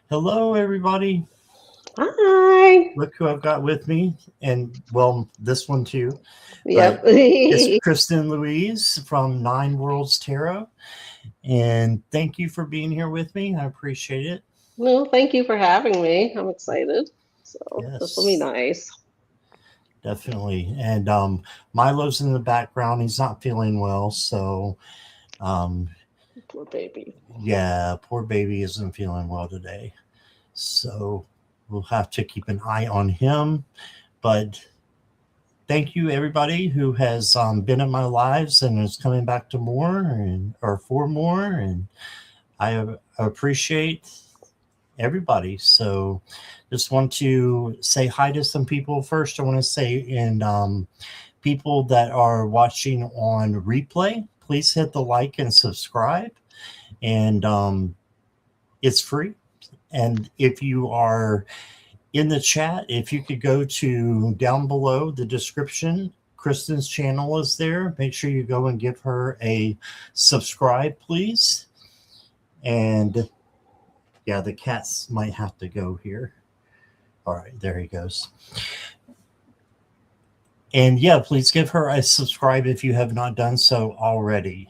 Hello, everybody. Hi. Look who I've got with me. And, well, this one too. But Yep. it's Kristen Louise from Nine Worlds Tarot. And thank you for being here with me. I appreciate it. Well, thank you for having me. I'm excited. So this will be Yes, nice. definitely. And Milo's in the background. He's not feeling well. So, um, Poor baby. yeah, poor baby isn't feeling well today. So we'll have to keep an eye on him. But thank you everybody who has been in my lives and is coming back to more and or for more, and I appreciate everybody. So just want to say hi to some people first. I want to say, and people that are watching on replay, please hit the like and subscribe, and it's free. And if you are in the chat, if you could go to down below the description, Kristen's channel is there. Make sure you go and give her a subscribe, please. And yeah, the cats might have to go here. All right, there he goes. And yeah, please give her a subscribe if you have not done so already.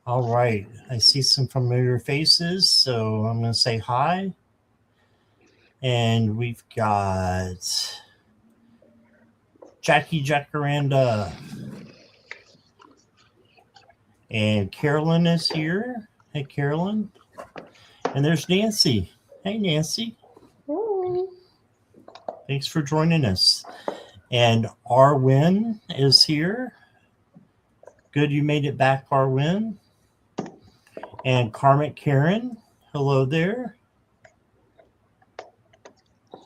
All right, I see some familiar faces, so I'm going to say hi. And we've got Jackie Jacaranda. And Carolyn is here. Hey, Carolyn. And there's Nancy. Hey, Nancy. Oh. Thanks for joining us. And Arwin is here. Good you made it back, Arwin. And Karmic Karen. Hello there.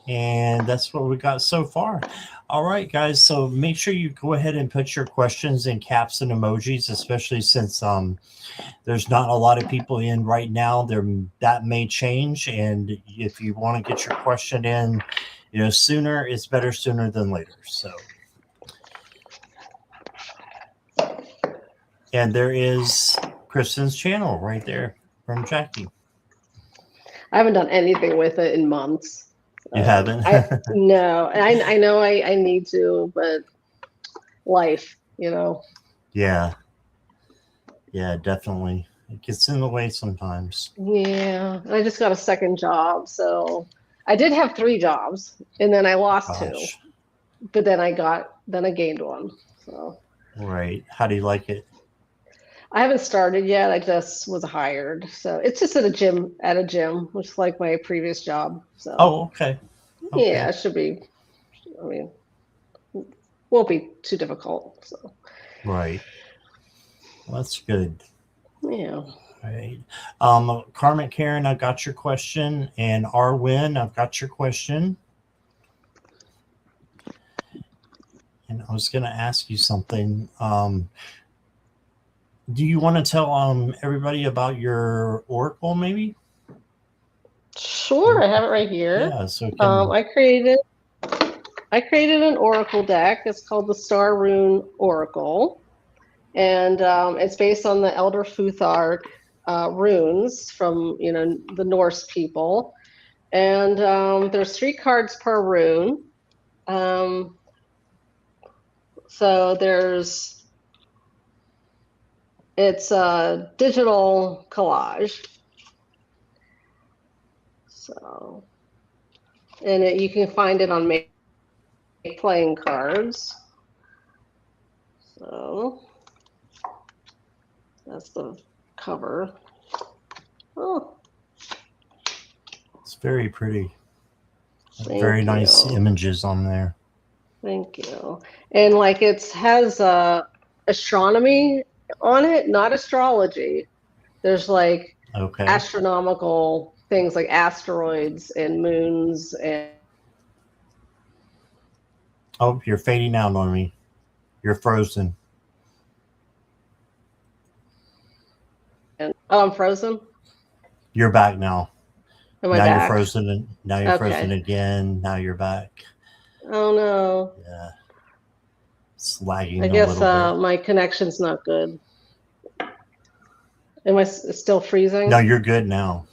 And that's what we got so far. All right, guys. So make sure you go ahead and put your questions in caps and emojis, especially since there's not a lot of people in right now. That may change, and if you want to get your question in, sooner, it's better sooner than later. So, and there is Kristen's channel right there from Jackie. I haven't done anything with it in months. You haven't? No. I know I need to, but life, Yeah, definitely. It gets in the way sometimes. Yeah. And I just got a second job, so I did have 3 jobs, and then I lost 2. Gosh. But then I gained one. So Right. How do you like it? I haven't started yet. I just was hired. So it's just at a gym, which is like my previous job. So Oh, okay. yeah, it should be, I mean, won't be too difficult. So Right. Well, that's good. yeah. Right. Carmen Karen, I've got your question. And Arwin, I've got your question. And I was going to ask you something. Do you want to tell everybody about your oracle, maybe? Sure, I have it right here. Yeah, so can... I created an oracle deck. It's called the Star Rune Oracle, and it's based on the Elder Futhark runes from the Norse people. And there's 3 cards per rune. So it's a digital collage. So, and you can find it on Make Playing Cards. So that's the cover. Oh, It's very pretty. Very nice images on there. Thank you. And like it has astronomy on it, not astrology. There's like astronomical things like asteroids and moons and... Oh, you're fading out on me. You're frozen. And I'm frozen. You're back now. Am I back? You're frozen. Now you're frozen again. Now you're back. Oh no. Yeah. It's lagging. I guess my connection's not good. Am I still freezing? No, you're good now.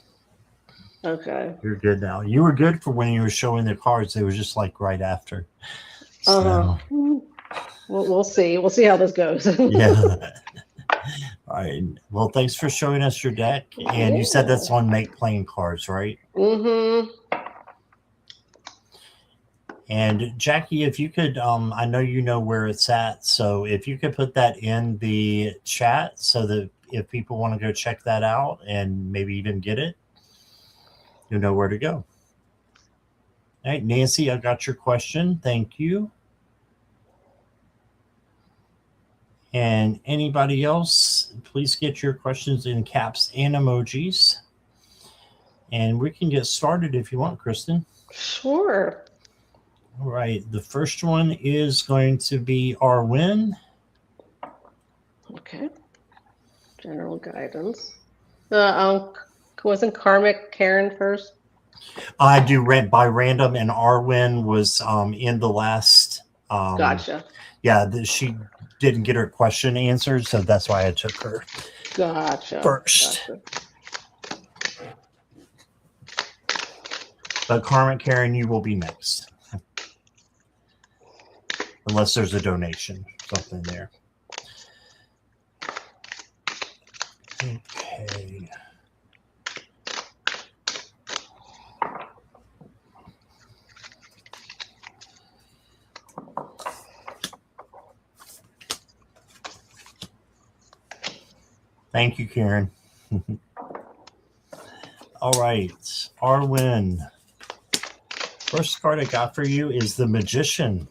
Okay. You're good now. You were good for when you were showing the cards. They were just like right after. So, We'll see. We'll see how this goes. yeah. All right. Well, thanks for showing us your deck. And you said that's on Make Playing Cards, right? Mm-hmm. And Jackie, if you could, I know you know where it's at. So if you could put that in the chat so that if people want to go check that out and maybe even get it, you know where to go. All right, Nancy, I got your question. Thank you. And anybody else, please get your questions in caps and emojis. And we can get started if you want, Kristen. Sure. All right. The first one is going to be our win. Okay. General guidance. Wasn't Karmic Karen first? I do rent by random, and Arwen was in the last. Gotcha. Yeah, she didn't get her question answered, so that's why I took her first. Gotcha. But Carmen, Karen, you will be next, unless there's a donation, something there. Okay. Thank you, Karen. All right, Arwen. First card I got for you is the Magician.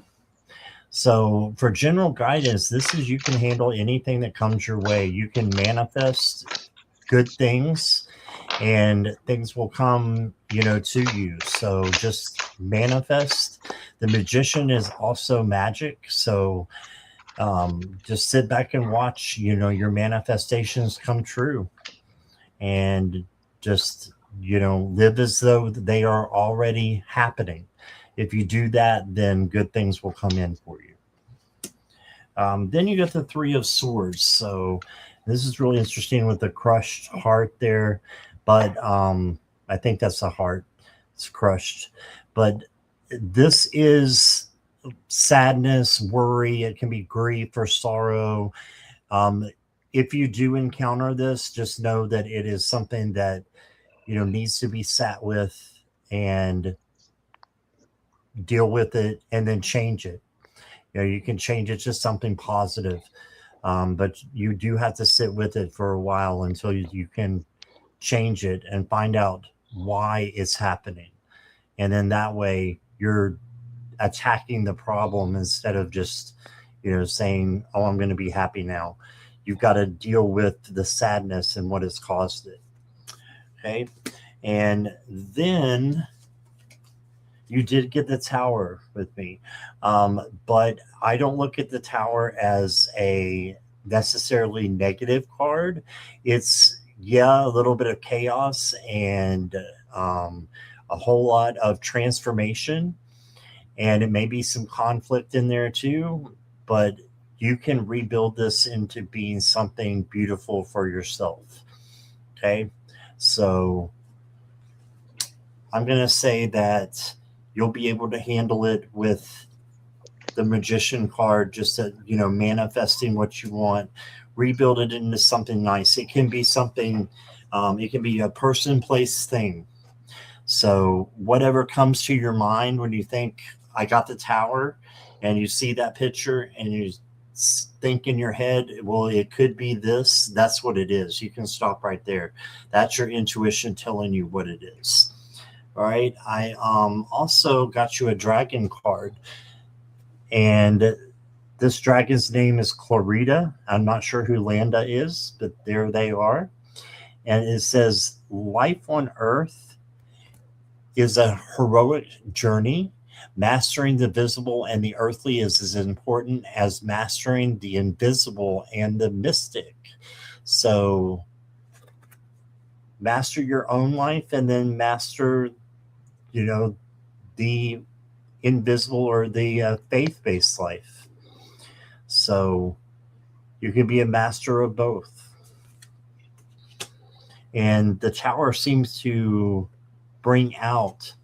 So for general guidance, this is you can handle anything that comes your way. You can manifest good things and things will come, to you. So just manifest. The Magician is also magic. So just sit back and watch, your manifestations come true and just, live as though they are already happening. If you do that, then good things will come in for you. Then you get the Three of Swords. So this is really interesting with the crushed heart there. But I think that's the heart. It's crushed. But this is sadness, worry. It can be grief or sorrow. If you do encounter this, just know that it is something that, needs to be sat with and deal with it and then change it. You can change it to something positive. But you do have to sit with it for a while until you can change it and find out why it's happening. And then that way you're attacking the problem instead of just, saying, oh, I'm going to be happy now. You've got to deal with the sadness and what has caused it. Okay. And then you did get the Tower with me. But I don't look at the Tower as a necessarily negative card. It's, a little bit of chaos and a whole lot of transformation. And it may be some conflict in there too, but you can rebuild this into being something beautiful for yourself. Okay. So I'm going to say that you'll be able to handle it with the Magician card, just manifesting what you want, rebuild it into something nice. It can be something, it can be a person, place, thing. So whatever comes to your mind when you think, I got the Tower, and you see that picture and you think in your head, well, it could be this. That's what it is. You can stop right there. That's your intuition telling you what it is. All right. I also got you a dragon card, and this dragon's name is Clarita. I'm not sure who Landa is, but there they are. And it says, life on Earth is a heroic journey. Mastering the visible and the earthly is as important as mastering the invisible and the mystic. So master your own life and then master, the invisible or the faith-based life. So you can be a master of both. And the Tower seems to bring out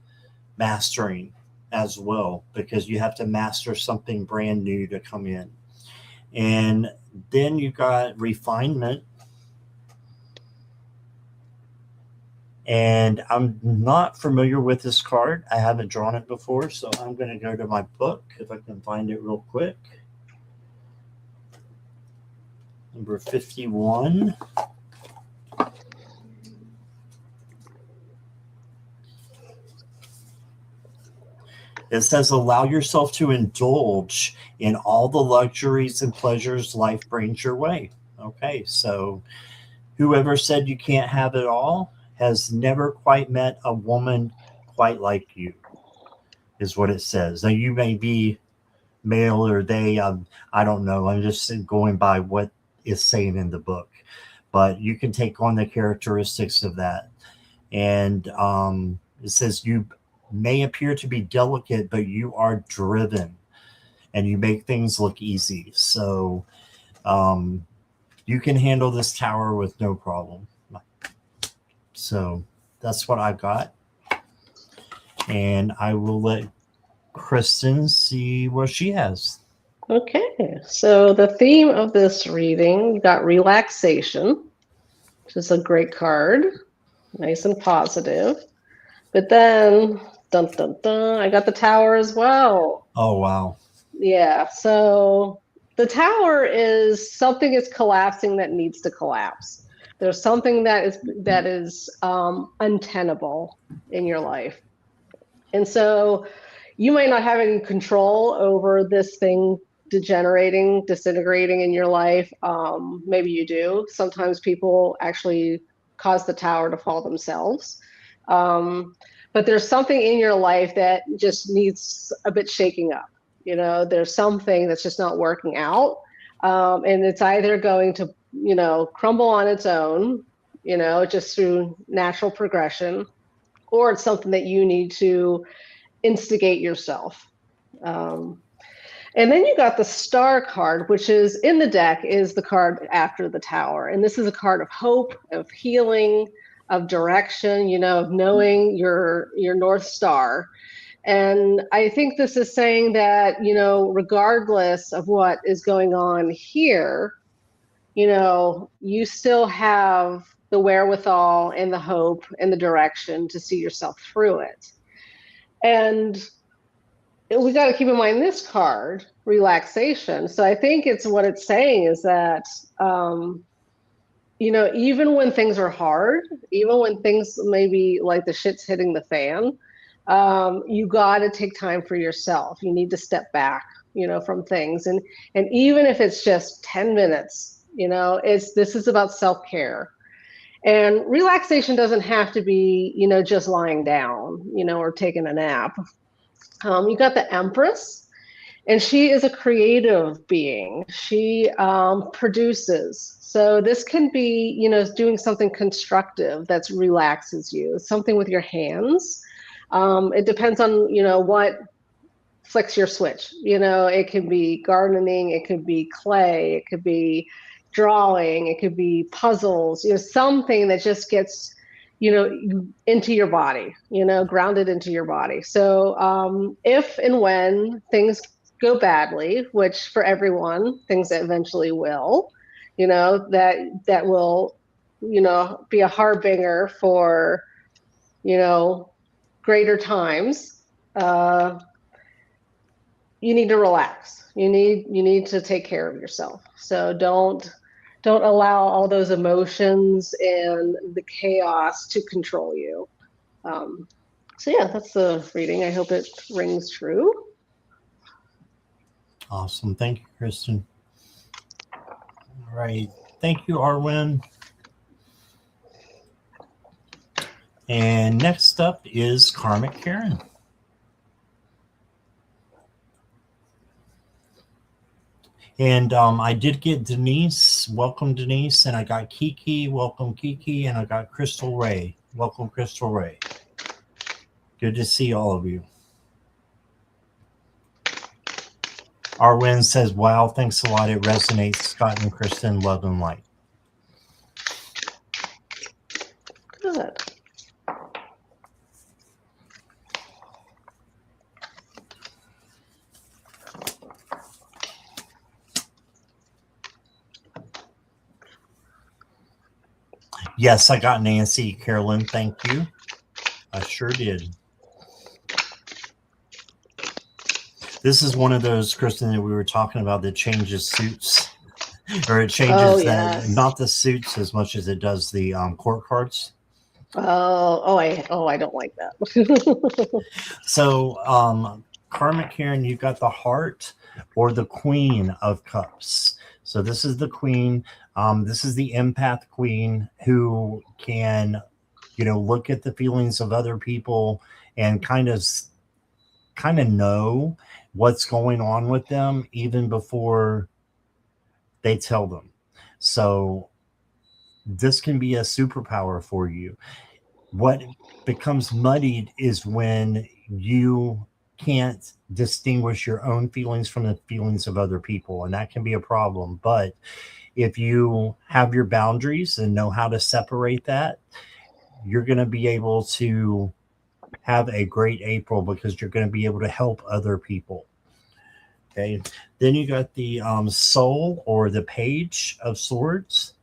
mastering as well, because you have to master something brand new to come in. And then you got refinement. And I'm not familiar with this card. I haven't drawn it before, so I'm going to go to my book if I can find it real quick. Number 51. It says, allow yourself to indulge in all the luxuries and pleasures life brings your way. Okay, so whoever said you can't have it all has never quite met a woman quite like you, is what it says. Now, you may be male or they, I don't know. I'm just going by what is saying in the book. But you can take on the characteristics of that. And it says you may appear to be delicate, but you are driven and you make things look easy. So you can handle this tower with no problem. So that's what I got. And I will let Kristen see what she has. Okay, so the theme of this reading, you got relaxation, which is a great card, nice and positive. But then, dun dun dun, I got the tower as well. Oh, wow. Yeah, so the tower is something is collapsing that needs to collapse. There's something that is untenable in your life. And so you might not have any control over this thing degenerating, disintegrating in your life. Maybe you do. Sometimes people actually cause the tower to fall themselves. But there's something in your life that just needs a bit shaking up. You know, there's something that's just not working out. And it's either going to, crumble on its own, just through natural progression, or it's something that you need to instigate yourself. And then you got the star card, which is in the deck, is the card after the tower. And this is a card of hope, of healing, of direction, of knowing your North Star. And I think this is saying that, regardless of what is going on here, you still have the wherewithal and the hope and the direction to see yourself through it. And we got to keep in mind this card, relaxation. So I think what it's saying is that, even when things are hard, even when things maybe like the shit's hitting the fan, you got to take time for yourself. You need to step back, from things. And even if it's just 10 minutes, this is about self-care. And relaxation doesn't have to be, just lying down, or taking a nap. You got the Empress, and she is a creative being. She produces. So this can be, doing something constructive that relaxes you, something with your hands. It depends on, what flicks your switch. It could be gardening, it could be clay, it could be drawing, it could be puzzles, something that just gets, into your body, grounded into your body. So if and when things go badly, which for everyone, things eventually will, that will, be a harbinger for, greater times, you need to relax. You need to take care of yourself. So don't allow all those emotions and the chaos to control you. So yeah, that's the reading. I hope it rings true. Awesome. Thank you, Kristen. All right. Thank you, Arwen. And next up is Karmic Karen. And I did get Denise. Welcome, Denise. And I got Kiki. Welcome, Kiki. And I got Crystal Ray. Welcome, Crystal Ray. Good to see all of you. Arwen says, wow, thanks a lot. It resonates. Scott and Kristen, love and light. Good. Yes, I got Nancy, Carolyn. Thank you. I sure did. This is one of those, Kristen, that we were talking about that changes suits, or it Oh, changes yes. not the suits as much as it does the court cards. I don't like that. So, Karma Karen, you got the heart or the Queen of Cups. So this is the Queen. This is the empath Queen who can, look at the feelings of other people and kind of know what's going on with them even before they tell them. So this can be a superpower for you. What becomes muddied is when you can't distinguish your own feelings from the feelings of other people, and that can be a problem. But if you have your boundaries and know how to separate that, you're going to be able to have a great April because you're going to be able to help other people. Okay. Then you got the soul or the page of swords.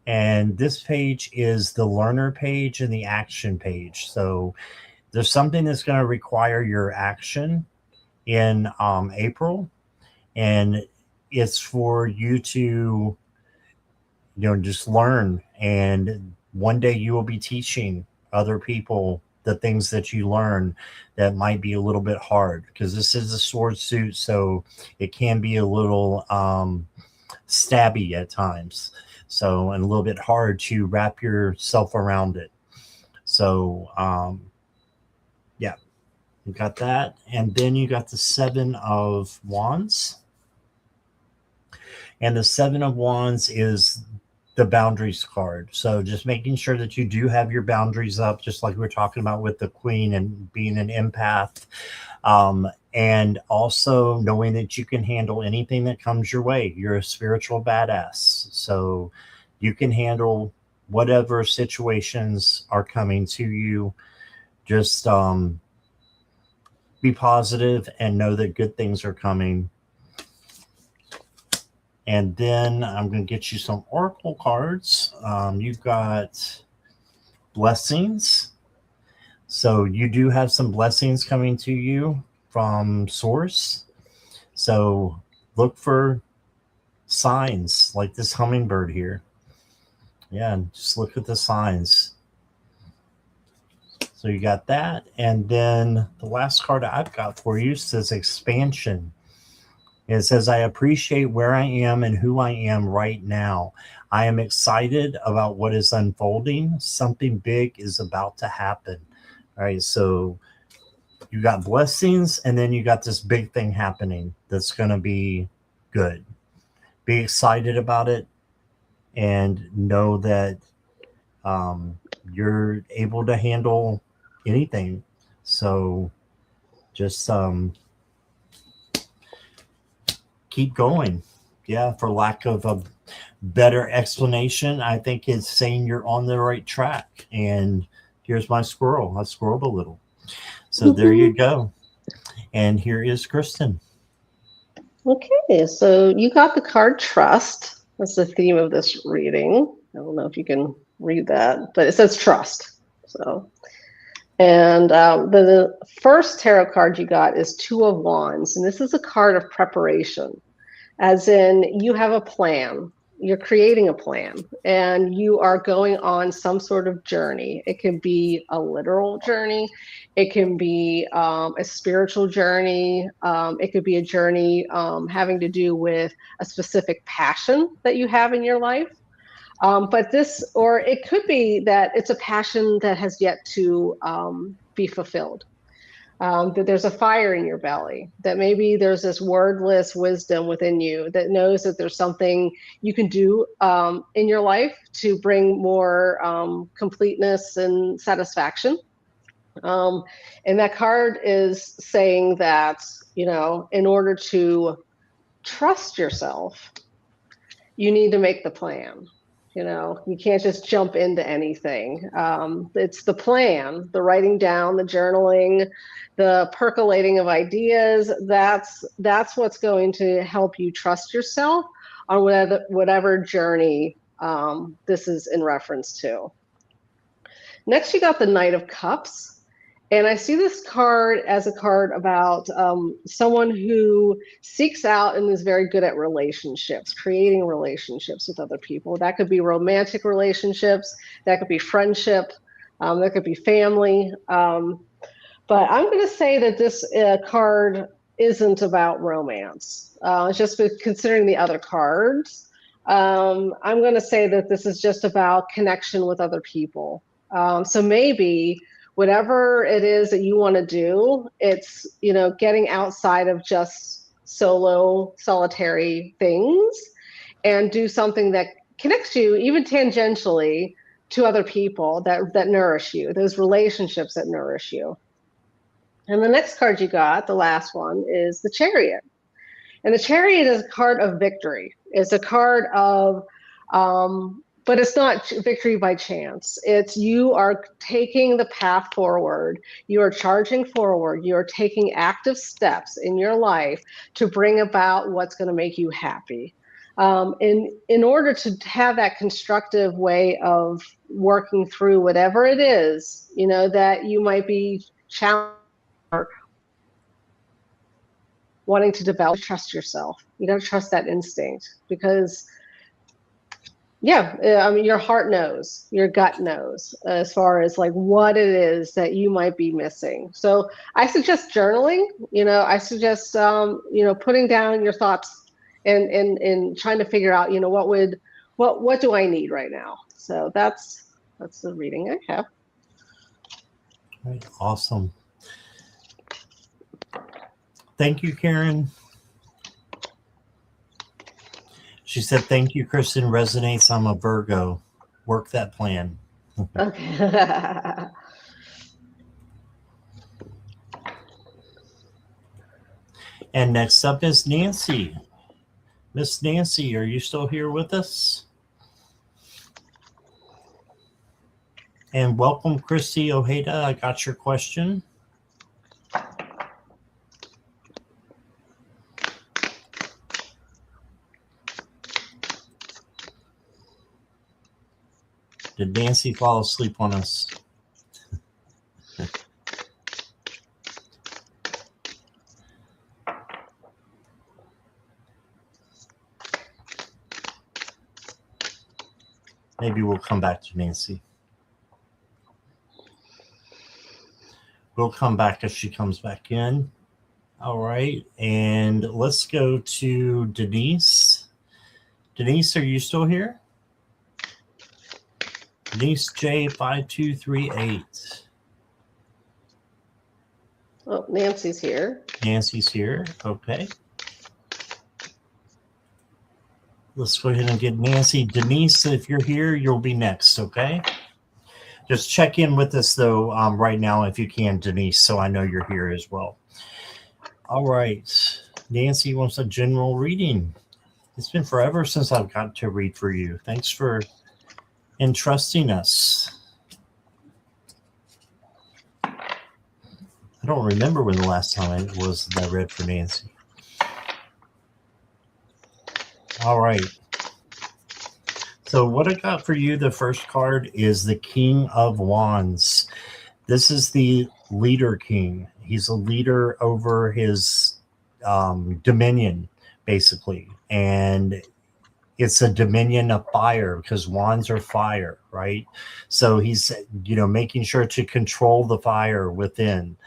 And this page is the learner page and the action page. So there's something that's going to require your action in April. And it's for you to, just learn. And one day you will be teaching other people the things that you learn that might be a little bit hard because this is a sword suit. So it can be a little stabby at times. So, and a little bit hard to wrap yourself around it. So, yeah, you got that. And then you got the Seven of Wands. And the Seven of Wands is the boundaries card. So just making sure that you do have your boundaries up, just like we were talking about with the Queen and being an empath. And also knowing that you can handle anything that comes your way. You're a spiritual badass. So you can handle whatever situations are coming to you. Just be positive and know that good things are coming. And then I'm going to get you some oracle cards. You've got blessings. So you do have some blessings coming to you from source. So look for signs like this hummingbird here. Yeah, just look at the signs. So you got that. And then the last card I've got for you says expansion. It says, I appreciate where I am and who I am right now. I am excited about what is unfolding. Something big is about to happen. All right. So you got blessings and then you got this big thing happening that's going to be good. Be excited about it and know that you're able to handle anything. So just keep going. Yeah, for lack of a better explanation, I think it's saying you're on the right track. And here's my squirrel. I squirreled a little. So there you go. And here is Kristen. Okay, so you got the card trust. That's the theme of this reading. I don't know if you can read that, but it says trust. So, and the first tarot card you got is Two of Wands, and this is a card of preparation, as in you have a plan. You're creating a plan and you are going on some sort of journey. It can be a literal journey. It can be a spiritual journey. It could be a journey having to do with a specific passion that you have in your life. But this, or it could be that it's a passion that has yet to be fulfilled. That there's a fire in your belly, that maybe there's this wordless wisdom within you that knows that there's something you can do in your life to bring more completeness and satisfaction. And that card is saying that, in order to trust yourself, you need to make the plan. You can't just jump into anything. It's the plan, the writing down, the journaling, the percolating of ideas. That's what's going to help you trust yourself on whatever journey this is in reference to. Next, you got the Knight of Cups. And I see this card as a card about someone who seeks out and is very good at relationships, creating relationships with other people. That could be romantic relationships, that could be friendship, that could be family. But I'm going to say that this card isn't about romance. Just considering the other cards, I'm going to say that this is just about connection with other people. So maybe whatever it is that you want to do, it's, getting outside of just solitary things and do something that connects you even tangentially to other people that nourish you, those relationships that nourish you. And the next card you got, the last one, is the Chariot. And the Chariot is a card of victory. It's a card of but it's not victory by chance. It's you are taking the path forward. You are charging forward. You are taking active steps in your life to bring about what's going to make you happy. In order to have that constructive way of working through whatever it is, that you might be challenged or wanting to develop, trust yourself. You got to trust that instinct because your heart knows, your gut knows as far as like what it is that you might be missing. So I suggest journaling. I suggest putting down your thoughts and trying to figure out what do I need right now. So that's the reading I have. Right, awesome. Thank you, Karen. She said, thank you, Kristen. Resonates. I'm a Virgo. Work that plan. Okay. And next up is Nancy. Miss Nancy, are you still here with us? And welcome, Christy Ojeda. I got your question. Did Nancy fall asleep on us? Maybe we'll come back to Nancy. We'll come back as she comes back in. All right. And let's go to Denise. Denise, are you still here? Denise J5238. Oh, Nancy's here. Nancy's here. Okay. Let's go ahead and get Nancy. Denise, if you're here, you'll be next, okay? Just check in with us, though, right now, if you can, Denise, so I know you're here as well. All right. Nancy wants a general reading. It's been forever since I've got to read for you. Thanks for entrusting us. I don't remember when the last time it was that I read for Nancy. All right. So what I got for you, the first card is the King of Wands. This is the leader king. He's a leader over his dominion, basically. And it's a dominion of fire because wands are fire, right? So he's, making sure to control the fire within.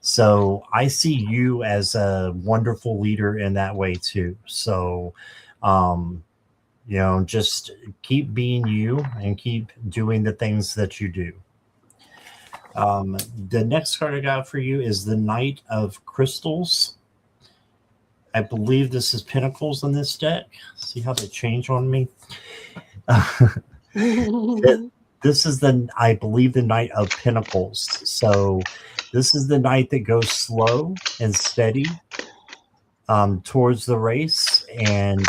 So I see you as a wonderful leader in that way too. So, just keep being you and keep doing the things that you do. The next card I got for you is the Knight of Crystals. I believe this is Pentacles in this deck. See how they change on me? This is I believe, the Knight of Pentacles. So this is the knight that goes slow and steady towards the race and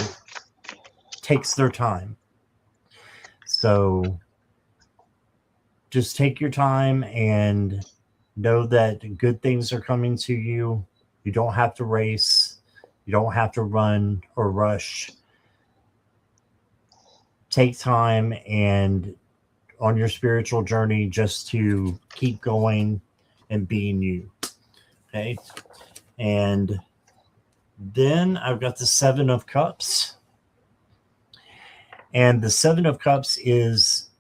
takes their time. So just take your time and know that good things are coming to you. You don't have to race. You don't have to run or rush. take time and on your spiritual journey just to keep going and being you. Okay. And then I've got the Seven of Cups. And the Seven of Cups is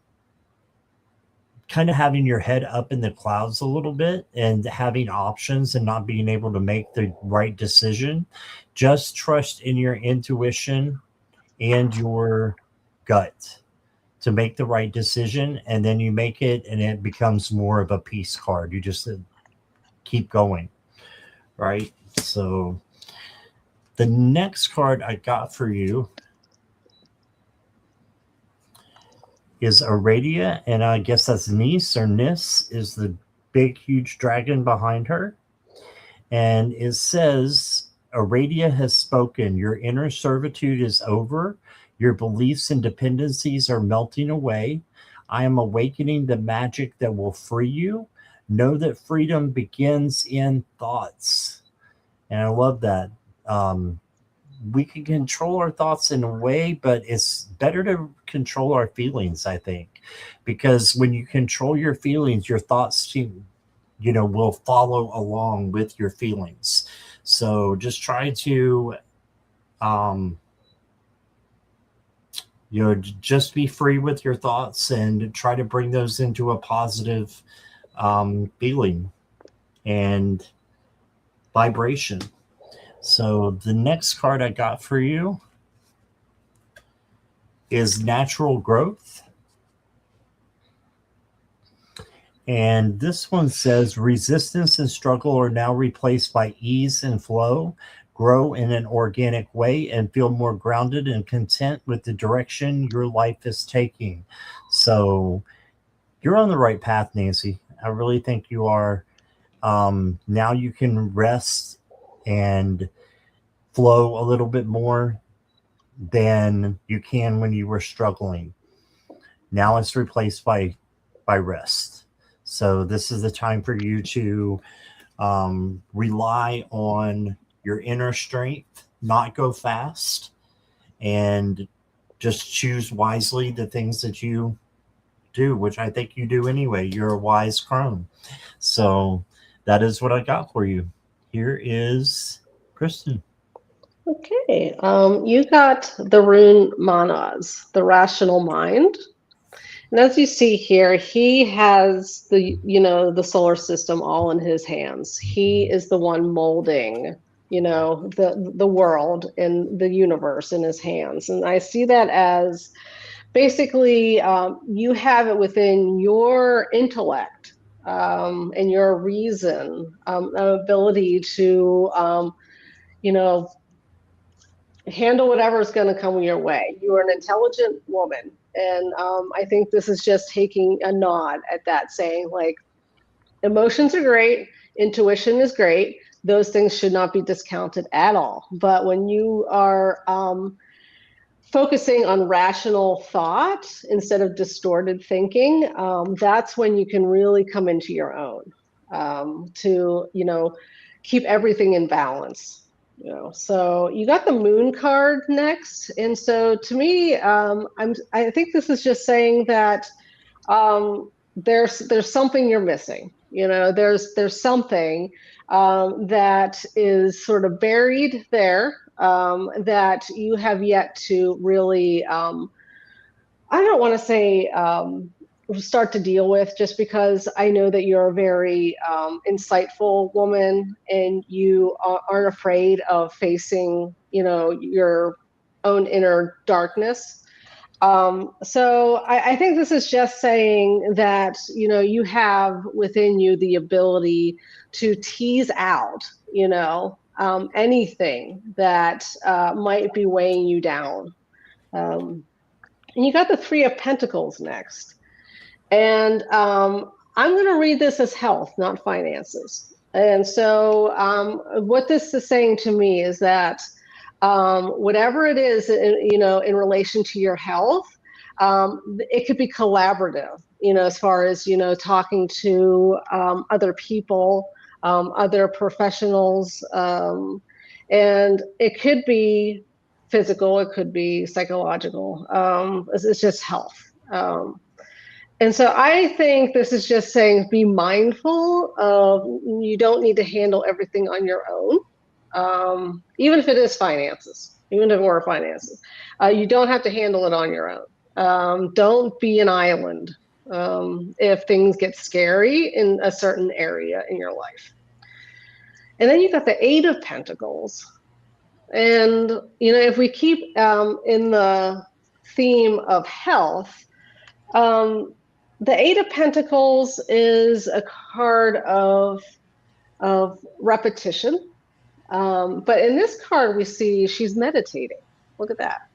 kind of having your head up in the clouds a little bit and having options and not being able to make the right decision. Just trust in your intuition and your gut to make the right decision. And then you make it and it becomes more of a peace card. You just keep going. Right. So the next card I got for you is Aradia, and I guess that's Nis or Nis is the big, huge dragon behind her. And it says, Aradia has spoken. Your inner servitude is over. Your beliefs and dependencies are melting away. I am awakening the magic that will free you. Know that freedom begins in thoughts. And I love that. We can control our thoughts in a way, but it's better to control our feelings, I think, because when you control your feelings, your thoughts, will follow along with your feelings. So just try to, just be free with your thoughts and try to bring those into a positive feeling and vibration. So the next card I got for you is Natural Growth. And this one says, resistance and struggle are now replaced by ease and flow. Grow in an organic way and feel more grounded and content with the direction your life is taking. So you're on the right path, Nancy. I really think you are. Now you can rest and flow a little bit more than you can when you were struggling. Now it's replaced by rest. So this is the time for you to rely on your inner strength, not go fast, and just choose wisely the things that you do, which I think you do anyway. You're a wise crone. So that is what I got for you. Here is Kristen. Okay, you got the rune Manas, the rational mind. And as you see here, he has the solar system all in his hands. He is the one molding, the world and the universe in his hands. And I see that as basically you have it within your intellect and your reason, ability to, handle whatever is going to come your way. You are an intelligent woman. And I think this is just taking a nod at that, saying like, emotions are great, intuition is great. Those things should not be discounted at all. But when you are focusing on rational thought instead of distorted thinking, that's when you can really come into your own to, keep everything in balance. So you got the moon card next, and so to me, I think this is just saying that there's something you're missing. There's something that is sort of buried there that you have yet to really. I don't want to say start to deal with, just because I know that you're a very insightful woman and you aren't afraid of facing, your own inner darkness. So I think this is just saying that, you have within you the ability to tease out, anything that might be weighing you down. And you got the Three of Pentacles next. And I'm going to read this as health, not finances. And so what this is saying to me is that whatever it is, in relation to your health, it could be collaborative, as far as, talking to other people, other professionals. And it could be physical, it could be psychological. It's just health. And so I think this is just saying be mindful of, you don't need to handle everything on your own, even if it is finances, even if we're finances. You don't have to handle it on your own. Don't be an island if things get scary in a certain area in your life. And then you got the Eight of Pentacles. And, if we keep in the theme of health, the Eight of Pentacles is a card of repetition. But in this card, we see she's meditating. Look at that.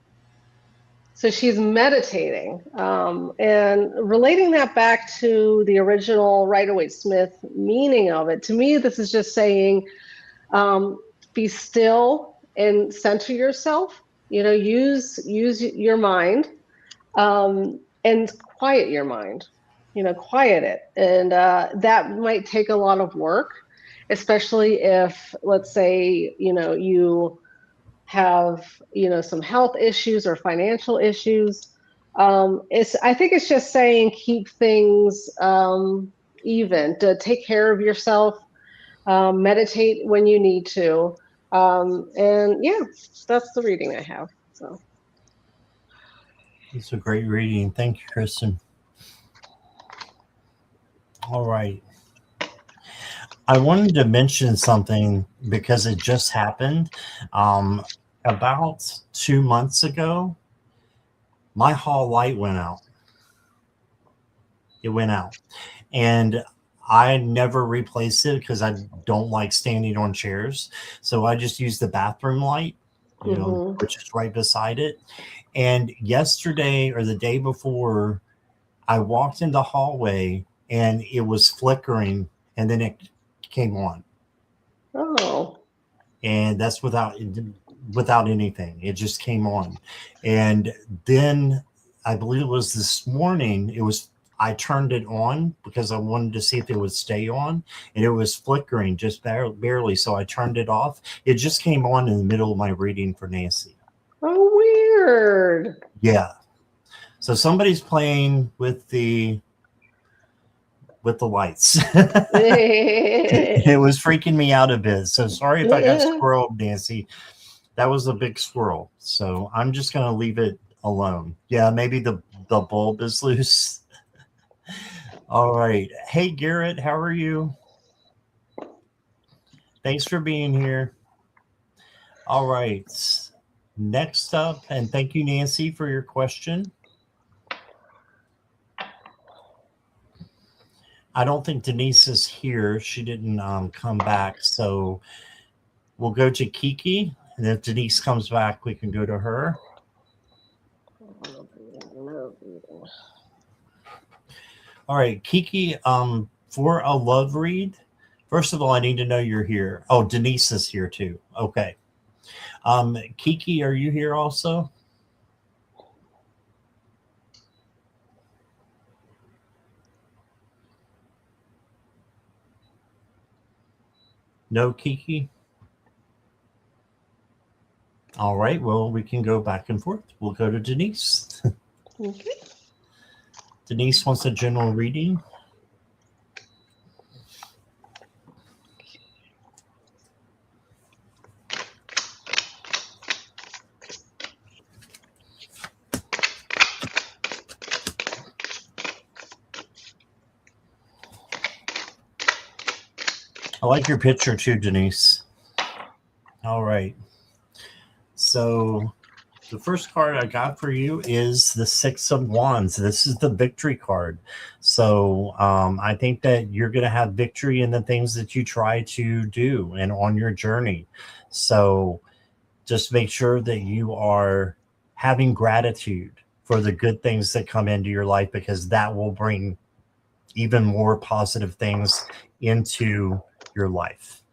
So she's meditating, and relating that back to the original Rider-Waite-Smith meaning of it. To me, this is just saying, be still and center yourself. Use your mind, and quiet your mind. Quiet it, and that might take a lot of work, especially if, let's say, you have some health issues or financial issues. I think it's just saying keep things even, to take care of yourself, meditate when you need to, and yeah, that's the reading I have. So It's a great reading. Thank you, Kristen. All right. I wanted to mention something because it just happened. About 2 months ago, my hall light went out. It went out. And I never replaced it because I don't like standing on chairs. So I just used the bathroom light, which is right beside it. And yesterday or the day before, I walked in the hallway and it was flickering, and then it came on. Oh. And that's without anything. It just came on. And then I believe it was this morning, I turned it on because I wanted to see if it would stay on, and it was flickering just barely. So I turned it off. It just came on in the middle of my reading for Nancy. Oh, weird. Yeah. So somebody's playing with the lights. It was freaking me out a bit. So sorry if I got squirreled, Nancy. That was a big squirrel. So I'm just going to leave it alone. Yeah, maybe the bulb is loose. All right. Hey, Garrett, how are you? Thanks for being here. All right. Next up, and thank you, Nancy, for your question. I don't think Denise is here. She didn't come back. So we'll go to Kiki. And if Denise comes back, we can go to her. All right, Kiki, for a love read, first of all, I need to know you're here. Oh, Denise is here too. Okay. Kiki, are you here also? No, Kiki? All right, well, we can go back and forth. We'll go to Denise. Okay. Denise wants a general reading. I like your picture too, Denise. All right. So the first card I got for you is the Six of Wands. This is the victory card. So I think that you're going to have victory in the things that you try to do and on your journey. So just make sure that you are having gratitude for the good things that come into your life, because that will bring even more positive things into your life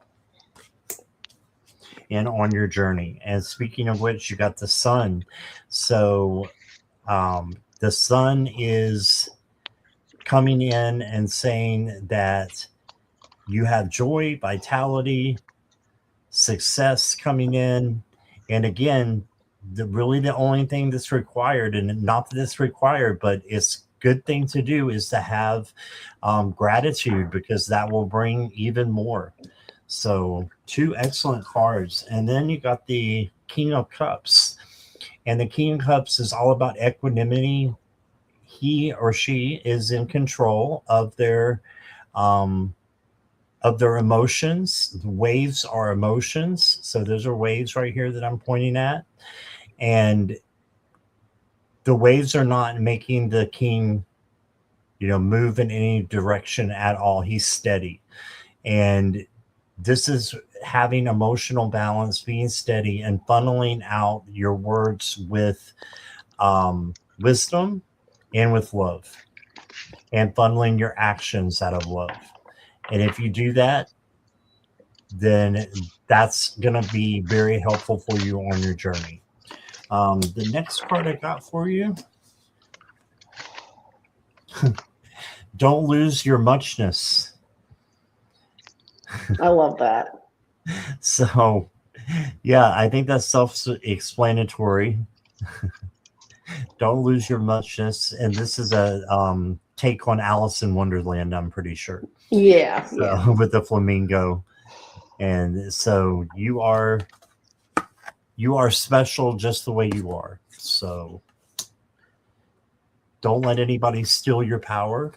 and on your journey. And speaking of which, you got the sun. So the sun is coming in and saying that you have joy, vitality, success coming in. And again, the only thing that's required, and not that it's required, but it's good thing to do, is to have gratitude, because that will bring even more. So two excellent cards. And then you got the King of Cups. And the King of Cups is all about equanimity. He or she is in control um, of their emotions. The waves are emotions. So those are waves right here that I'm pointing at. And the waves are not making the king, move in any direction at all. He's steady. And this is having emotional balance, being steady, and funneling out your words with wisdom and with love, and funneling your actions out of love. And if you do that, then that's going to be very helpful for you on your journey. The next card I got for you, don't lose your muchness. I love that. So, yeah, I think that's self-explanatory. Don't lose your muchness. And this is a take on Alice in Wonderland, I'm pretty sure. Yeah, So, yeah. with the flamingo. And so you are special just the way you are. So don't let anybody steal your power.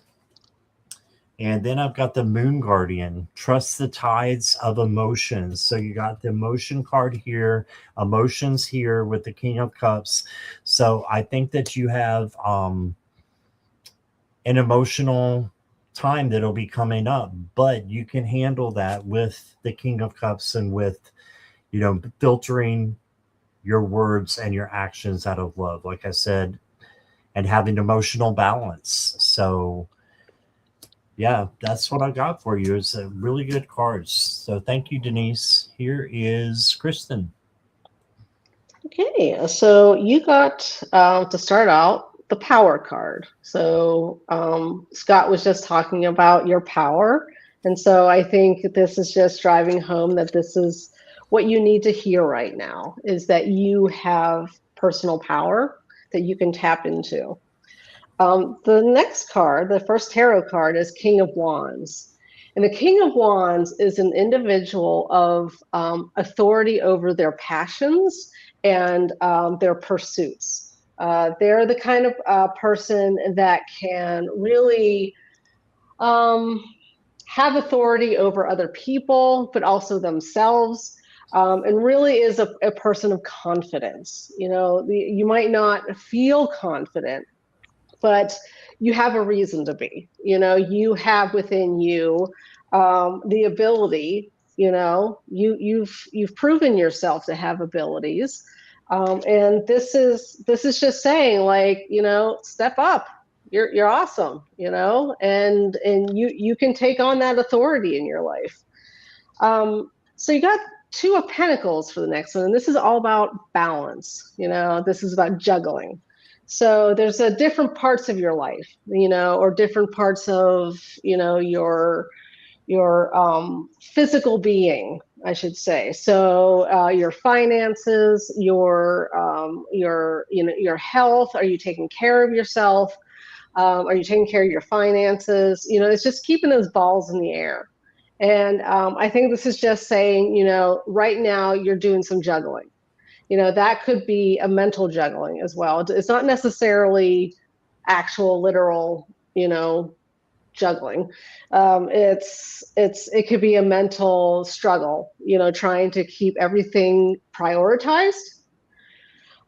And then I've got the Moon Guardian. Trust the tides of emotions. So you got the emotion card here, emotions here with the King of Cups. So I think that you have an emotional time that'll be coming up, but you can handle that with the King of Cups, and with, filtering your words and your actions out of love, like I said, and having emotional balance. So yeah, that's what I got for you. It's a really good cards. So thank you, Denise. Here is Kristen. Okay, so you got to start out the power card. So Scott was just talking about your power. And so I think this is just driving home that this is what you need to hear right now, is that you have personal power that you can tap into. The next card, the first tarot card, is King of Wands. And the King of Wands is an individual of authority over their passions and their pursuits. They're the kind of person that can really have authority over other people, but also themselves. And really is a person of confidence. You might not feel confident, but you have a reason to be. You have within you the ability. You've proven yourself to have abilities, and this is just saying, like, step up. You're awesome. And you can take on that authority in your life. So you got Two of Pentacles for the next one, and this is all about balance. This is about juggling. So there's different parts of your life, or different parts of, your physical being, I should say. So your finances, your health. Are you taking care of yourself? Are you taking care of your finances? It's just keeping those balls in the air. And I think this is just saying, right now you're doing some juggling. That could be a mental juggling as well. It's not necessarily actual literal, juggling. It could be a mental struggle, trying to keep everything prioritized.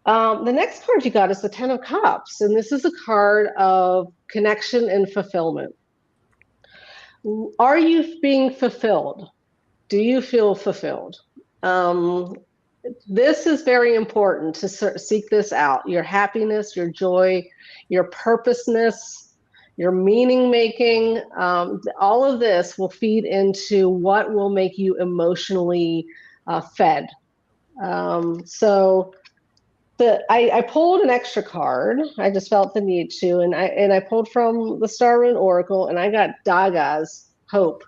The next card you got is the Ten of Cups, and this is a card of connection and fulfillment. Are you being fulfilled? Do you feel fulfilled? This is very important to seek this out. Your happiness, your joy, your purposeness, your meaning making, all of this will feed into what will make you emotionally fed. I pulled an extra card. I just felt the need to, and I pulled from the Star Rune Oracle, and I got Daga's Hope.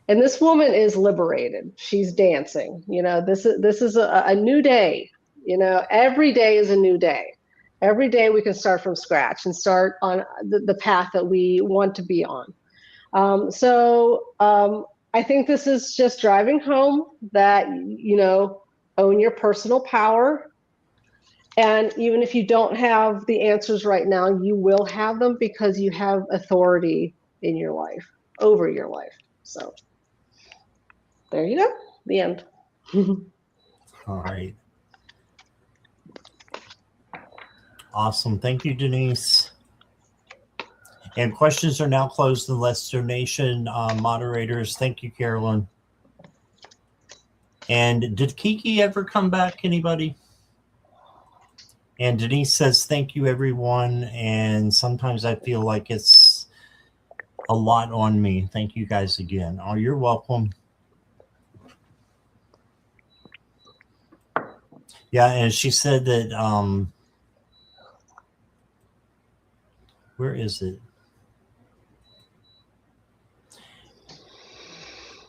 And this woman is liberated. She's dancing. This is a new day. Every day is a new day. Every day we can start from scratch and start on the path that we want to be on. I think this is just driving home that, own your personal power. And even if you don't have the answers right now, you will have them because you have authority in your life, over your life. So there you go. The end. All right. Awesome. Thank you, Denise. And questions are now closed unless donation moderators. Thank you, Carolyn. And did Kiki ever come back? Anybody? And Denise says, thank you, everyone. And sometimes I feel like it's a lot on me. Thank you guys again. Oh, you're welcome. Yeah, and she said that, where is it?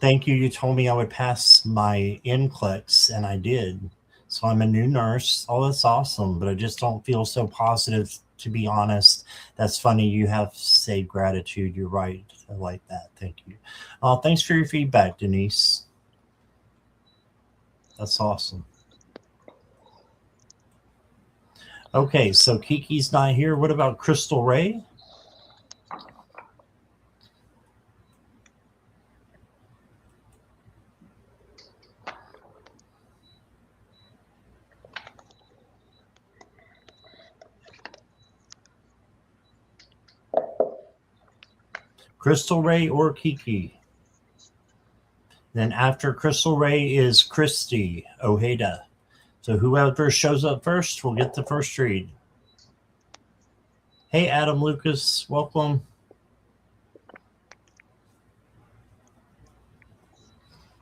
Thank you. You told me I would pass my NCLEX, and I did. So I'm a new nurse. Oh, that's awesome. But I just don't feel so positive, to be honest. That's funny. You have said gratitude. You're right. I like that. Thank you. Thanks for your feedback, Denise. That's awesome. Okay, so Kiki's not here. What about Crystal Ray? Crystal Ray or Kiki? Then after Crystal Ray is Christy Ojeda. So whoever shows up first will get the first read. Hey, Adam Lucas, welcome.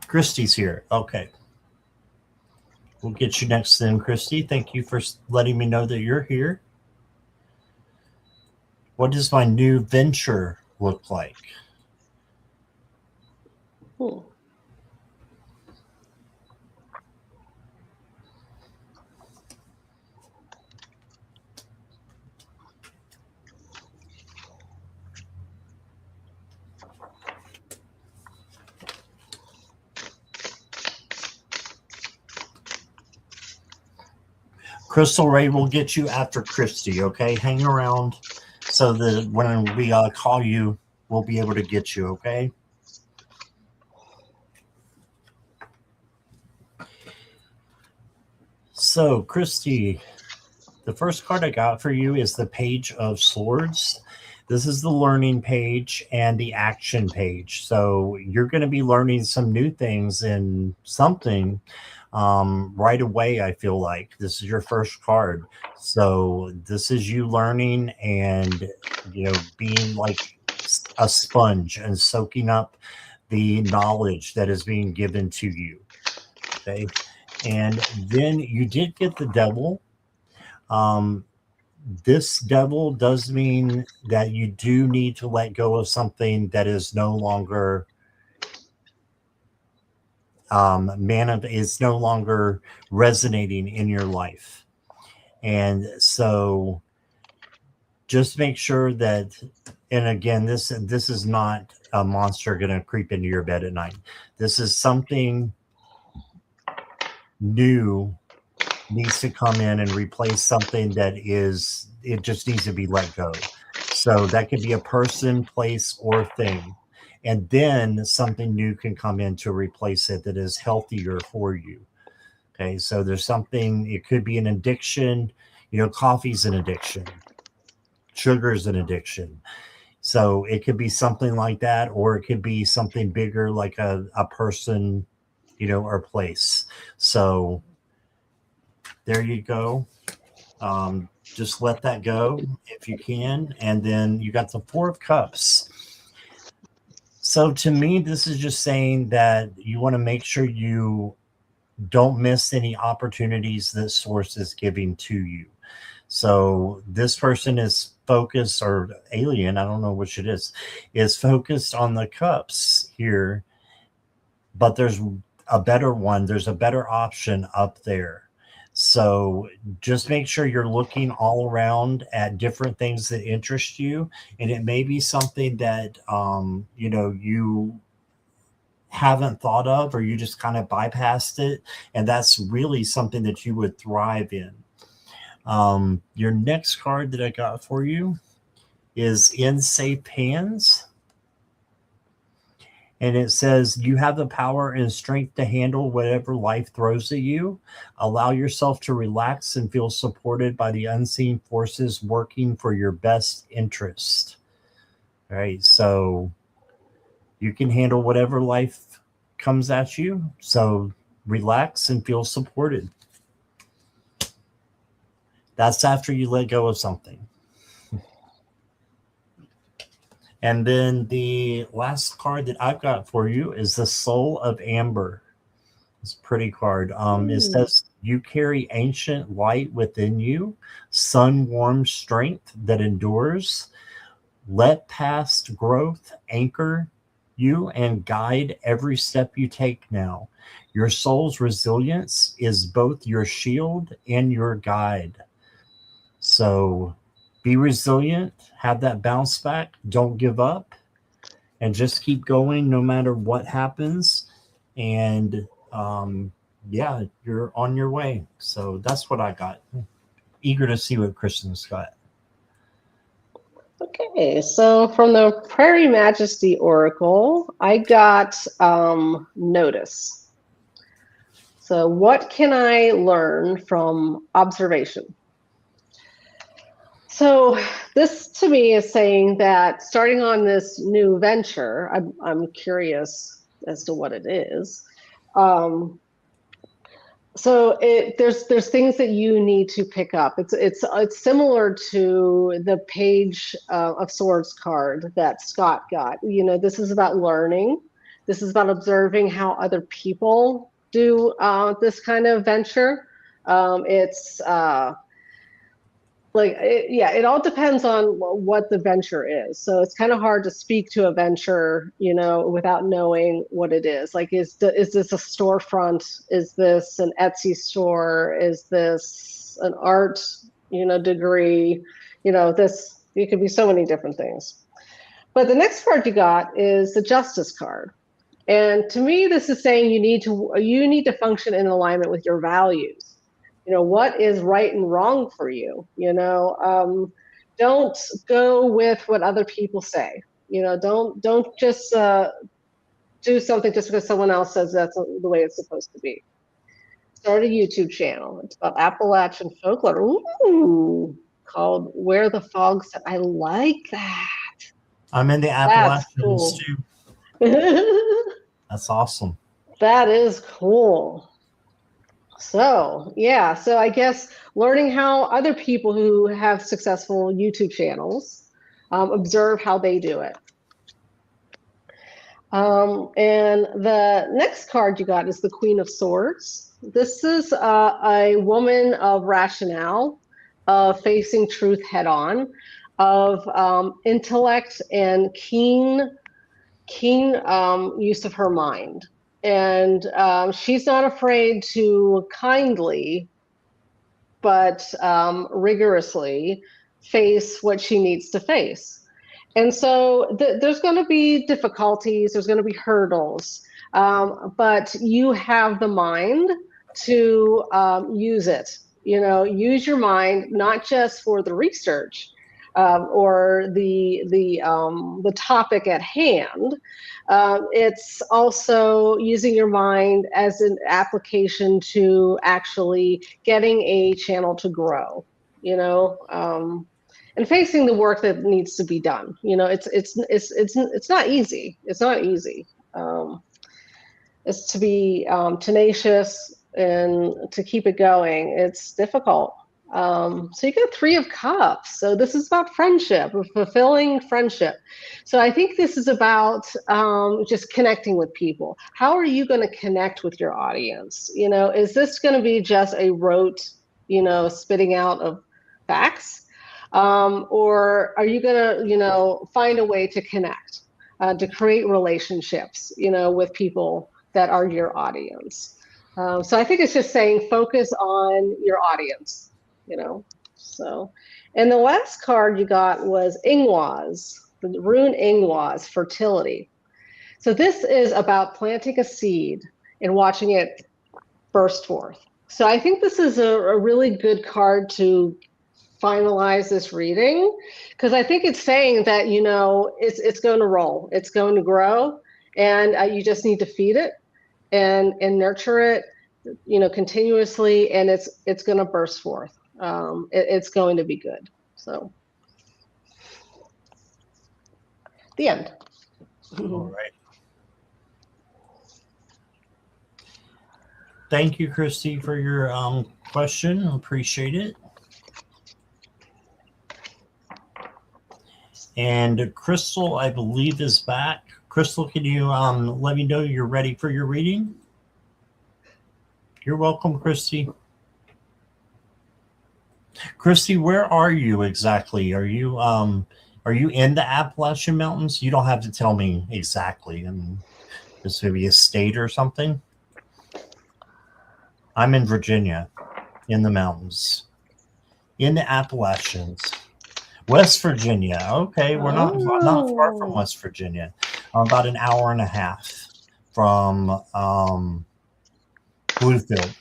Christy's here. Okay. We'll get you next then, Christy. Thank you for letting me know that you're here. What does my new venture look like? Crystal Ray will get you after Christy, okay? Hang around so that when we call you, we'll be able to get you, okay? So, Christy, the first card I got for you is the Page of Swords. This is the learning page and the action page. So you're going to be learning some new things and something right away. I feel like this is your first card. So this is you learning and, being like a sponge and soaking up the knowledge that is being given to you. Okay. And then you did get the Devil. This Devil does mean that you do need to let go of something that is no longer is no longer resonating in your life. And so just make sure that, and again, this is not a monster going to creep into your bed at night. This is something new needs to come in and replace something that it just needs to be let go. So that could be a person, place, or thing. And then something new can come in to replace it that is healthier for you. Okay, so there's something, it could be an addiction. Coffee's an addiction. Sugar's an addiction. So it could be something like that, or it could be something bigger like a person, or place. So there you go. Just let that go if you can. And then you got the Four of Cups. So to me, this is just saying that you want to make sure you don't miss any opportunities that Source is giving to you. So this person is focused, or alien, I don't know which it is focused on the cups here. But there's a better one. There's a better option up there. So just make sure you're looking all around at different things that interest you, and it may be something that you haven't thought of, or you just kind of bypassed it, and that's really something that you would thrive in. Your next card that I got for you is in safe hands. And it says, you have the power and strength to handle whatever life throws at you. Allow yourself to relax and feel supported by the unseen forces working for your best interest. All right. So you can handle whatever life comes at you. So relax and feel supported. That's after you let go of something. And then the last card that I've got for you is the Soul of Amber. It's a pretty card. It says, you carry ancient light within you, sun-warm strength that endures. Let past growth anchor you and guide every step you take now. Your soul's resilience is both your shield and your guide. So be resilient, have that bounce back, don't give up, and just keep going no matter what happens. And yeah, you're on your way. So that's what I got. Eager to see what Kristen's got. Okay, so from the Prairie Majesty Oracle, I got notice. So what can I learn from observation? So this to me is saying that starting on this new venture, I'm curious as to what it is. So there's things that you need to pick up. It's similar to the Page of Swords card that Scott got. This is about learning. This is about observing how other people do this kind of venture. It's it all depends on what the venture is. So it's kind of hard to speak to a venture, without knowing what it is. Like, is this a storefront? Is this an Etsy store? Is this an art, degree? It could be so many different things. But the next card you got is the Justice card. And to me, this is saying you need to function in alignment with your values. What is right and wrong for you. Don't go with what other people say. Don't just do something just because someone else says that's the way it's supposed to be. Start a YouTube channel. It's about Appalachian folklore. Ooh, called Where the Fog Set. I like that. I'm in the That's Appalachians cool. too. That's awesome. That is cool. So I guess learning how other people who have successful YouTube channels observe how they do it. And the next card you got is the Queen of Swords. This is a woman of rationale, of facing truth head on, of intellect and keen use of her mind. And she's not afraid to kindly but rigorously face what she needs to face. And so there's going to be difficulties, there's going to be hurdles, but you have the mind to use it. Use your mind not just for the research or the topic at hand. It's also using your mind as an application to actually getting a channel to grow. And facing the work that needs to be done. It's not easy. It's not easy. It's to be tenacious and to keep it going. It's difficult. So you get Three of Cups. So this is about friendship, fulfilling friendship. So I think this is about just connecting with people. How are you going to connect with your audience? Is this going to be just a rote, spitting out of facts? Or are you going to, find a way to connect, to create relationships, with people that are your audience? So I think it's just saying focus on your audience, So, and the last card you got was Ingwaz, the rune Ingwaz, fertility. So this is about planting a seed and watching it burst forth. So I think this is a really good card to finalize this reading, because I think it's saying that it's going to roll, it's going to grow, and you just need to feed it and nurture it, continuously, and it's going to burst forth. It's going to be good. So the end. All right. Thank you, Christy, for your question. Appreciate it. And Crystal, I believe, is back. Crystal, can you let me know you're ready for your reading? You're welcome, Christy. Christy, where are you exactly? Are you in the Appalachian Mountains? You don't have to tell me exactly. I mean, this maybe a state or something. I'm in Virginia, in the mountains, in the Appalachians. West Virginia. Okay, we're not far from West Virginia. About an hour and a half from Bluefield.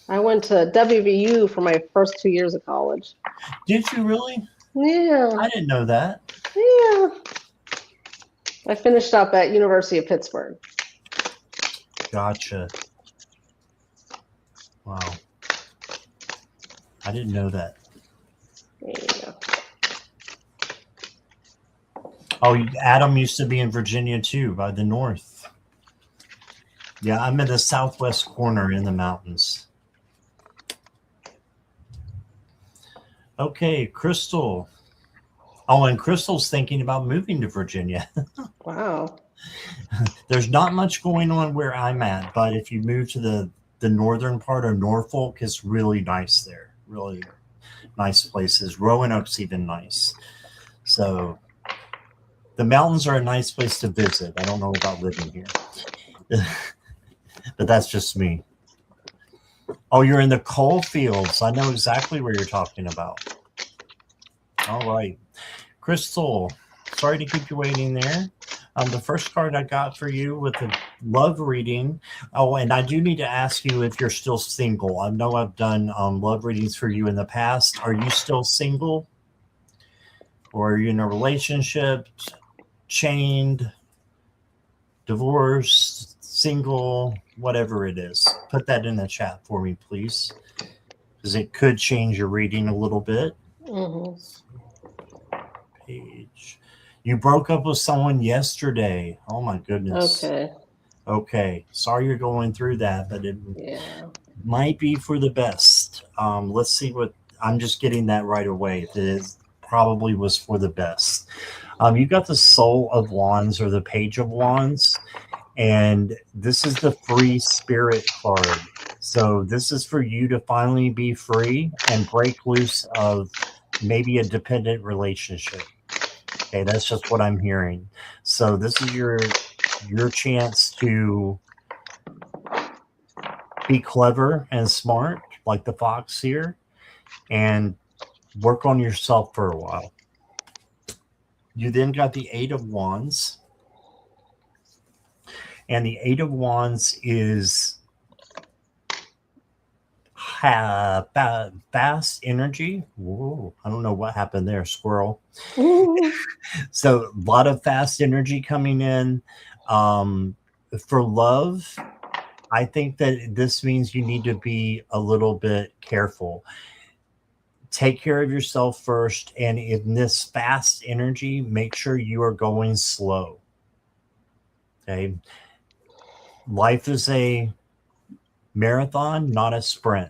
I went to WVU for my first 2 years of college. Did you really? Yeah. I didn't know that. Yeah. I finished up at University of Pittsburgh. Gotcha. Wow. I didn't know that. Yeah. Oh, Adam used to be in Virginia too, by the north. Yeah, I'm in the southwest corner in the mountains. Okay, Crystal. Oh, and Crystal's thinking about moving to Virginia. Wow. There's not much going on where I'm at, but if you move to the northern part of Norfolk, it's really nice there. Really nice places. Roanoke's even nice. So the mountains are a nice place to visit. I don't know about living here. But that's just me. Oh, you're in the coal fields. I know exactly where you're talking about. All right. Crystal, sorry to keep you waiting there. The first card I got for you with the love reading. Oh, and I do need to ask you if you're still single. I know I've done love readings for you in the past. Are you still single? Or are you in a relationship, chained, divorced, single, whatever it is? Put that in the chat for me, please, because it could change your reading a little bit. Mm-hmm. Page. You broke up with someone yesterday. Oh my goodness. Okay. Sorry you're going through that, but it might be for the best. Let's see what I'm just getting that right away. It probably was for the best. You got the Soul of Wands or the Page of Wands, and this is the free spirit card. So this is for you to finally be free and break loose of maybe a dependent relationship. Okay, that's just what I'm hearing. So this is your chance to be clever and smart, like the fox here, and work on yourself for a while. You then got the Eight of Wands. And the Eight of Wands is fast energy. Whoa, I don't know what happened there, squirrel. So a lot of fast energy coming in. For love, I think that this means you need to be a little bit careful. Take care of yourself first. And in this fast energy, make sure you are going slow. Okay. Life is a marathon, not a sprint.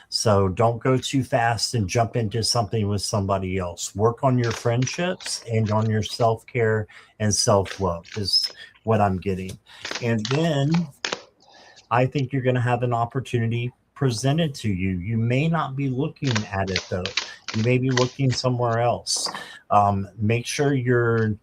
So don't go too fast and jump into something with somebody else. Work on your friendships and on your self-care and self-love is what I'm getting. And then I think you're going to have an opportunity presented to you. You may not be looking at it, though. You may be looking somewhere else. Make sure you're,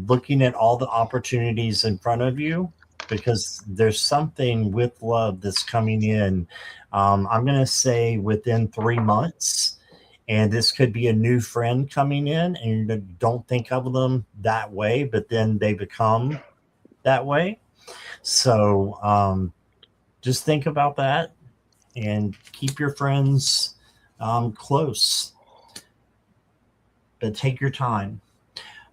looking at all the opportunities in front of you because there's something with love that's coming in. I'm going to say within 3 months. And this could be a new friend coming in, and you don't think of them that way, but then they become that way. So just think about that and keep your friends close, but take your time.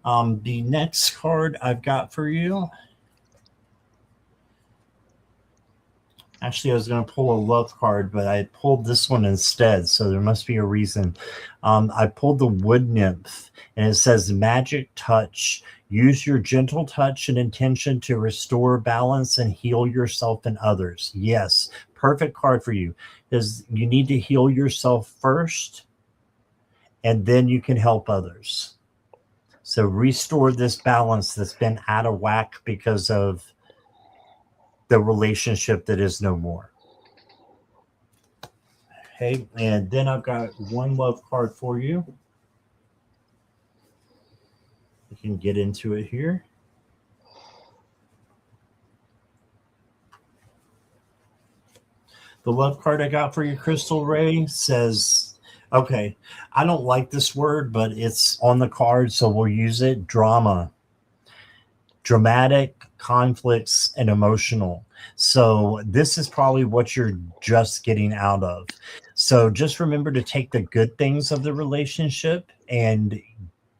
The next card I've got for you, actually, I was going to pull a love card, but I pulled this one instead, so there must be a reason. I pulled the Wood Nymph, and it says Magic Touch. Use your gentle touch and intention to restore balance and heal yourself and others. Yes, perfect card for you, because you need to heal yourself first, and then you can help others. So restore this balance that's been out of whack because of the relationship that is no more. Okay, and then I've got one love card for you. We can get into it here. The love card I got for you, Crystal Ray, says, okay, I don't like this word, but it's on the card, so we'll use it. Drama, dramatic, conflicts, and emotional. So this is probably what you're just getting out of. So just remember to take the good things of the relationship and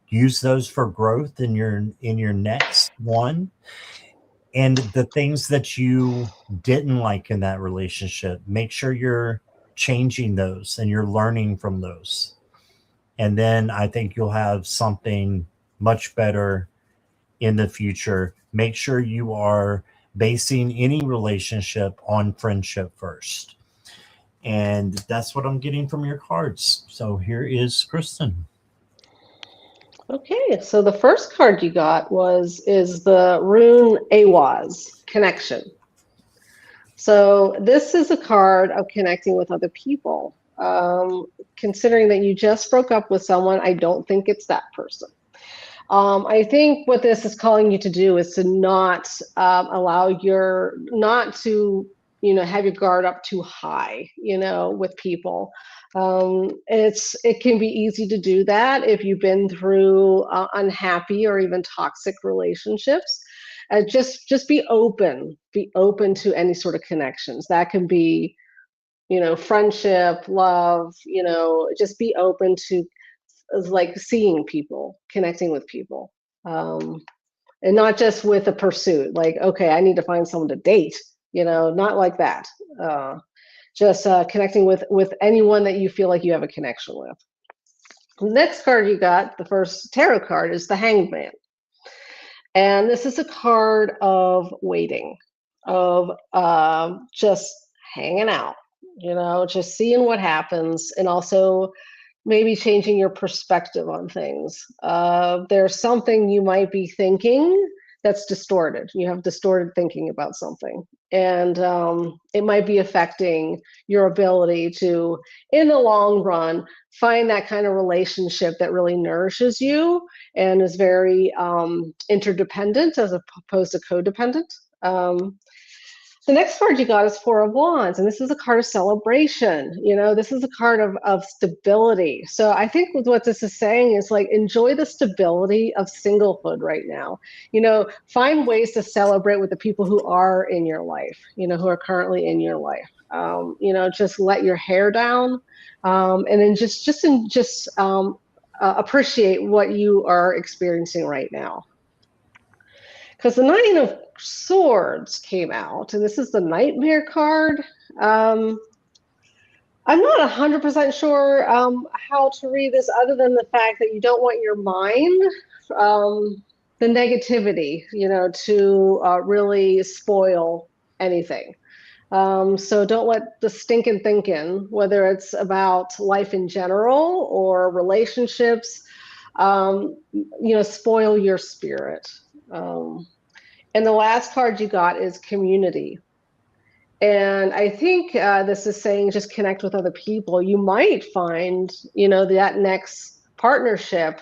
use those for growth in your next one, and the things that you didn't like in that relationship, make sure you're changing those and you're learning from those, and then I think you'll have something much better in the future. Make sure you are basing any relationship on friendship first, and that's what I'm getting from your cards. So here is Kristen. Okay, so the first card you got is the rune Awaz, connection. So this is a card of connecting with other people. Considering that you just broke up with someone, I don't think it's that person. I think what this is calling you to do is to not not to, have your guard up too high, with people. It can be easy to do that if you've been through unhappy or even toxic relationships. Just be open to any sort of connections. That can be, friendship, love, just be open to like seeing people, connecting with people, and not just with a pursuit. Like, okay, I need to find someone to date. Not like that. Just connecting with anyone that you feel like you have a connection with. The next card you got, the first tarot card, is the Hanged Man, and this is a card of waiting, of just hanging out. Just seeing what happens, and also maybe changing your perspective on things. There's something you might be thinking that's distorted. You have distorted thinking about something. And it might be affecting your ability to, in the long run, find that kind of relationship that really nourishes you and is very interdependent as opposed to codependent. The next card you got is Four of Wands, and this is a card of celebration. This is a card of stability. So I think what this is saying is, like, enjoy the stability of singlehood right now. Find ways to celebrate with the people who are in your life, who are currently in your life. Just let your hair down, and then just appreciate what you are experiencing right now. Because the Nine of Swords came out, and this is the Nightmare card. I'm not 100% sure how to read this, other than the fact that you don't want your mind, the negativity, to really spoil anything. So don't let the stinking thinking, whether it's about life in general or relationships, spoil your spirit. And the last card you got is community. And I think this is saying just connect with other people. You might find, that next partnership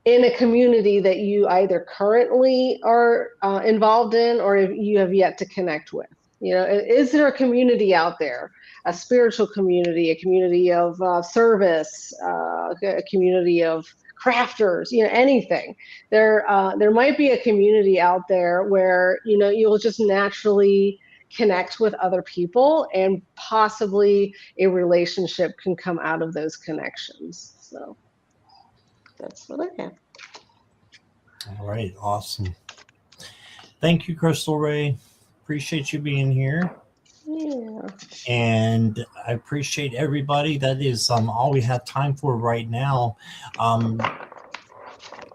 in a community that you either currently are involved in or if you have yet to connect with. Is there a community out there, a spiritual community, a community of service, a community of crafters, anything. There might be a community out there where, you'll just naturally connect with other people, and possibly a relationship can come out of those connections. So that's what I have. All right. Awesome. Thank you, Crystal Ray. Appreciate you being here. Yeah. And I appreciate everybody. That is all we have time for right now.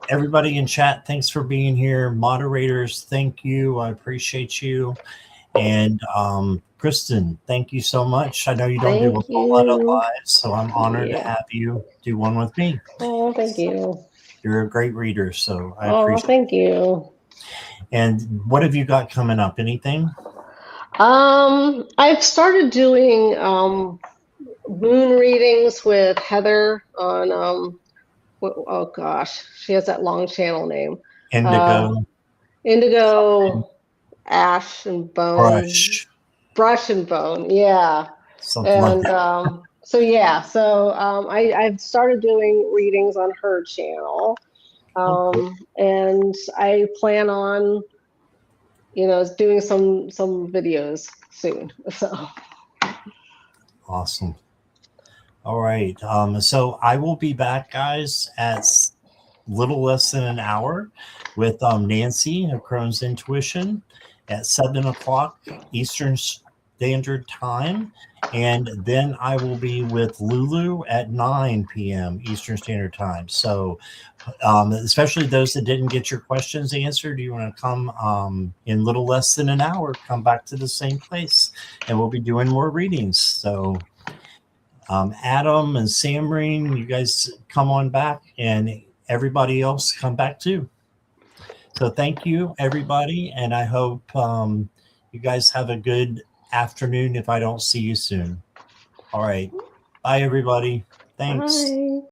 Everybody in chat, thanks for being here. Moderators, thank you. I appreciate you. And Kristen, thank you so much. I know you don't do a whole lot of lives, so I'm honored to have you do one with me. Oh, thank you. You're a great reader, so I appreciate it. Thank you. And what have you got coming up? Anything? I've started doing moon readings with Heather on oh gosh, she has that long channel name. Indigo, Ash and Bone. Brush and Bone, yeah. Something like that. I've started doing readings on her channel. And I plan on, doing some videos soon. So awesome. All right. So I will be back, guys, at little less than an hour with Nancy of Crohn's Intuition at 7 o'clock Eastern Standard Time. And then I will be with Lulu at 9 p.m. Eastern Standard Time. So especially those that didn't get your questions answered, you want to come in little less than an hour, come back to the same place, and we'll be doing more readings. So Adam and Samreen, you guys come on back, and everybody else come back too. So thank you, everybody, and I hope you guys have a good afternoon if I don't see you soon. All right. Bye, everybody. Thanks. Bye.